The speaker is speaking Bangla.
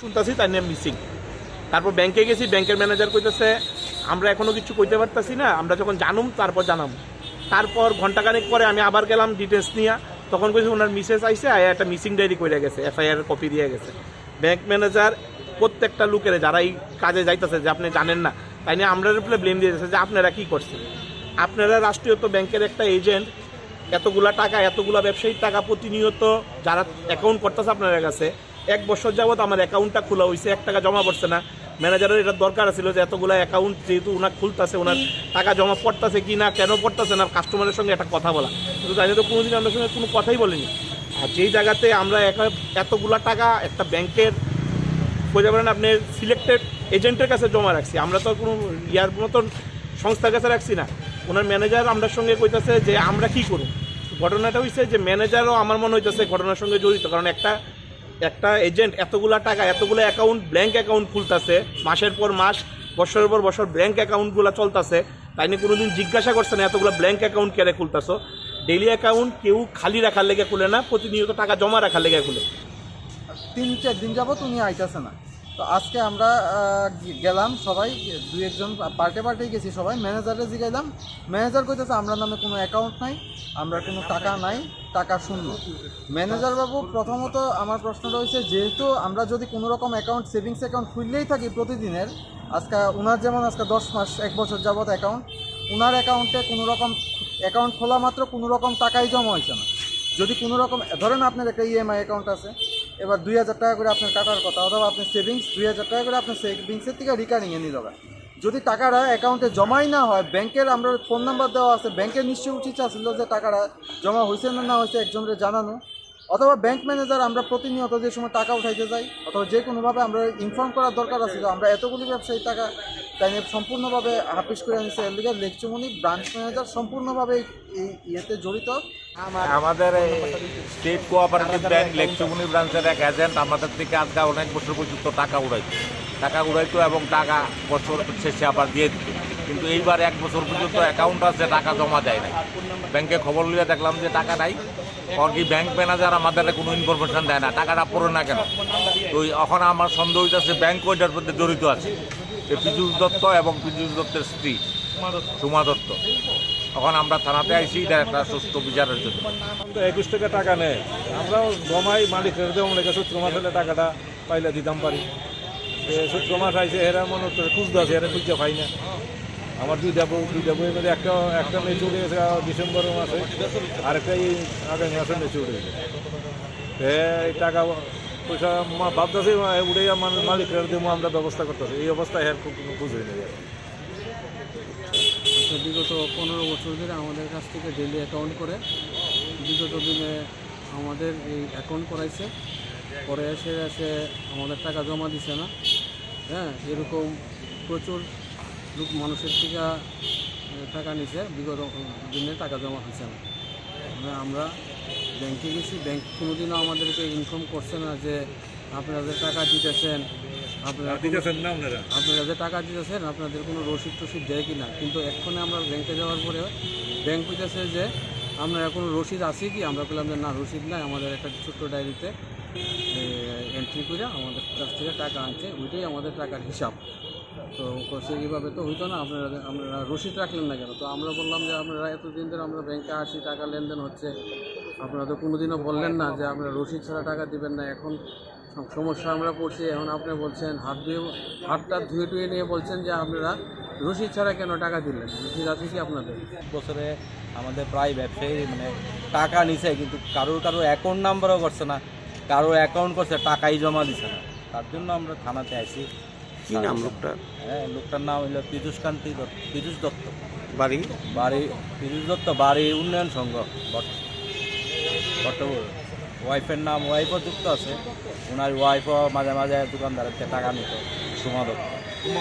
শুনতেছি তাই নিয়ে মিসিং। তারপর ব্যাংকে গেছি, ব্যাংকের ম্যানেজার কইতেছে আমরা এখনো কিছু কইতে পারতাছি না, আমরা যখন জানুম তারপর জানাম। তারপর ঘন্টাখানেক পরে আমি আবার গেলাম ডিটেলস নিয়ে, তখন কইছে ওনার মিসেস আইসে একটা মিসিং ডায়েরি করে গেছে, এফআইআর কপি দিয়ে গেছে। ব্যাংক ম্যানেজার প্রত্যেকটা লোকের যারা এই কাজে যাইতেছে যে আপনি জানেন না, তাই নিয়ে আমরা ব্লেম দিয়ে দিয়েছে যে আপনারা কী করছেন। আপনারা রাষ্ট্রীয়ত ব্যাংকের একটা এজেন্ট, এতগুলা টাকা, এতগুলা ব্যবসায়ীর টাকা প্রতিনিয়ত যারা অ্যাকাউন্ট করতেছে আপনার কাছে, 1 বছর যাবৎ আমার অ্যাকাউন্টটা খোলা হয়েছে, 1 টাকা জমা পড়ছে না। ম্যানেজারের এটা দরকার ছিল যে এতগুলো অ্যাকাউন্ট যেহেতু ওনার খুলতেছে, ওনার টাকা জমা পড়তেছে কি না, কেন পড়তেছে না, কাস্টমারের সঙ্গে একটা কথা বলা। কিন্তু তাই তো কোনোদিন আমাদের সঙ্গে কোনো কথাই বলেনি। আর যেই জায়গাতে আমরা এতগুলা টাকা একটা ব্যাংকের বলতে পারেন আপনি সিলেক্টেড এজেন্টের কাছে জমা রাখছি, আমরা তো কোনো ইয়ার মতন সংস্থার কাছে রাখছি না। ওনার ম্যানেজার আমরা সঙ্গে কইতেছে যে আমরা কি করব। ঘটনাটা হয়েছে যে ম্যানেজারও আমার মনে হইতেছে ঘটনার সঙ্গে জড়িত, কারণ একটা এজেন্ট এতগুলা টাকা, এতগুলো অ্যাকাউন্ট, ব্ল্যাঙ্ক অ্যাকাউন্ট খুলতেছে মাসের পর মাস, বছরের পর বছর ব্ল্যাঙ্ক অ্যাকাউন্টগুলো চলতেছে, তাই নিয়ে কোনোদিন জিজ্ঞাসা করছে না এতগুলো ব্ল্যাঙ্ক অ্যাকাউন্ট কেড়ে খুলতেছো। ডেইলি অ্যাকাউন্ট কেউ খালি রাখার লেগে খুলে না, প্রতিনিয়ত টাকা জমা রাখার লেগে খুলে। 3-4 দিন যাবত উনি আইতেছে না। তো আজকে আমরা গেলাম সবাই, 2-1 পার্টেই গেছি সবাই, ম্যানেজারে জিগাইলাম। ম্যানেজার কইতেছে আমরা নামে কোনো অ্যাকাউন্ট নাই, আমরা কোনো টাকা নাই, টাকা শূন্য। ম্যানেজার বাবু, প্রথমত আমার প্রশ্নটা হয়েছে, যেহেতু আমরা যদি কোনো রকম অ্যাকাউন্ট, সেভিংস অ্যাকাউন্ট খুললেই থাকি প্রতিদিনের, আজকে ওনার যেমন আজকে 10 মাস 1 বছর যাবত অ্যাকাউন্ট, ওনার অ্যাকাউন্টে কোনো রকম অ্যাকাউন্ট খোলা মাত্র কোনো রকম টাকাই জমা হয়েছে না। যদি কোনো রকম ধরেন আপনার একটা ইএমআই অ্যাকাউন্ট আছে, এবার 2000 টাকা করে আপনার কাটার কথা, অথবা আপনার সেভিংস 2000 টাকা করে আপনার সেভিংসের থেকে রিকারিংয়ে নিল। যদি টাকাটা অ্যাকাউন্টে জমাই না হয়, ব্যাংকের আমরা ফোন নাম্বার দেওয়া আছে, ব্যাংকের নিশ্চয়ই উচিত ছিল যে টাকাটা জমা হয়েছে না হয়েছে একজনের জানানো, অথবা ব্যাংক ম্যানেজার আমরা প্রতিনিয়ত যে সময় টাকা উঠাইতে যাই, অথবা যে কোনোভাবে আমরা ইনফর্ম করার দরকার আছে যে আমরা এতগুলি ব্যবসায়ী টাকা তাই নিয়ে সম্পূর্ণভাবে হাফিস করে নিচ্ছে। এর লিগে লেকচুমনি ব্রাঞ্চ ম্যানেজার সম্পূর্ণভাবে এই ইয়েতে জড়িত। আমাদের স্টেট কোঅপারেটিভ ব্যাংক লেকচুমনি ব্রাঞ্চের এক এজেন্ট আমাদের থেকে আজকে অনেক বছর পর্যন্ত টাকা উড়াইতো এবং টাকা বছর শেষে আবার দিয়ে দিত। কিন্তু এইবার 1 বছর পর্যন্ত অ্যাকাউন্ট আছে, টাকা জমা যায় নাই। ব্যাংকে খবর লিয়ে দেখলাম যে টাকা নাই, কারণ কি ব্যাংক ম্যানেজার আমাদের কোনো ইনফরমেশন দেয় না, টাকাটা পড়ে না কেন। তো এখন আমার সন্দেহ হইতেছে ব্যাংক ওইটার মধ্যে জড়িত আছে, পীযূষ দত্ত এবং পীযূষ দত্তের স্ত্রী সুমা দত্ত। তখন আমরা থানাতে আইসি একটা সুস্থ বিচারের জন্য। 21 টাকা টাকা নেয়, আমরাও জমাই মালিকের দেবো, সূত্র মাস হলে টাকাটা পাইলে দিতাম পারি। সূত্র মাস আইসে এরা মনে হচ্ছে খুঁজতে আছে, এরা খুঁজতে পাই না। আমার দুইটা বইয়ের মধ্যে একটা মেয়ে চলে গেছে ডিসেম্বর মাসে, আরেকটা এই আগামী মাসে মেয়ে চলে গেছে। এই টাকা পয়সা ভাবতেছে উড়ে মালিকের দেবো, আমরা ব্যবস্থা করতেছি। এই অবস্থায় এর কোনো খুঁজ হয়ে নেই। বিগত 15 বছর ধরে আমাদের কাছ থেকে ডেইলি অ্যাকাউন্ট করে, বিগত দিনে আমাদের এই অ্যাকাউন্ট করাইছে, পরে এসে আমাদের টাকা জমা দিছে না। হ্যাঁ, এরকম প্রচুর লোক মানুষের থেকে টাকা নিছে, বিগত দিনে টাকা জমা হয়েছে না। আমরা ব্যাংকে গেছি, ব্যাংক কোনোদিনও আমাদেরকে ইনফর্ম করছে না যে আপনারা যে টাকা দিতেছেন, আপনারা যে টাকা দিতেছেন আপনাদের কোনো রসিদ দেয় কি না। কিন্তু এক্ষণে আমরা ব্যাংকে যাওয়ার পরে ব্যাংক কইতেছে যে আপনার কোনো রসিদ আছে কি। আমরা বললাম যে না, রসিদ নাই, আমাদের একটা ছোট্ট ডায়েরিতে এন্ট্রি করে আমাদের কাছ থেকে টাকা আনছে, ওইটাই আমাদের টাকার হিসাব। তো সেইভাবে তো হইতো না, আপনারা রসিদ রাখলেন না কেন। তো আমরা বললাম যে আপনারা এতদিন ধরে আমরা ব্যাংকে আসি, টাকা লেনদেন হচ্ছে, আপনারা তো কোনোদিনও বললেন না যে আপনারা রসিদ ছাড়া টাকা দিবেন না। এখন সমস্যা আমরা পড়ছি, এখন আপনি বলছেন হাতটা ধুয়ে নিয়ে বলছেন যে আপনারা রসিদ ছাড়া কেন টাকা দিলেন, রসিদ আছে কি আপনাদের? বছরে আমাদের প্রায় ব্যবসায়ী টাকা নিছে, কিন্তু কারোর অ্যাকাউন্ট নাম্বারও করছে না, কারোর অ্যাকাউন্ট করছে টাকাই জমা দিছে না। তার জন্য আমরা থানাতে আসি। কি নাম লোকটা? লোকটার নাম হইল পীযূষ দত্ত। বাড়ি পীযূষ দত্ত, বাড়ি উন্নয়ন সংঘ বট্টপুর। ওয়াইফও যুক্ত আছে, ওনার ওয়াইফও মাঝে মাঝে দোকানদারের টাকা নিত, সুমা দত্ত।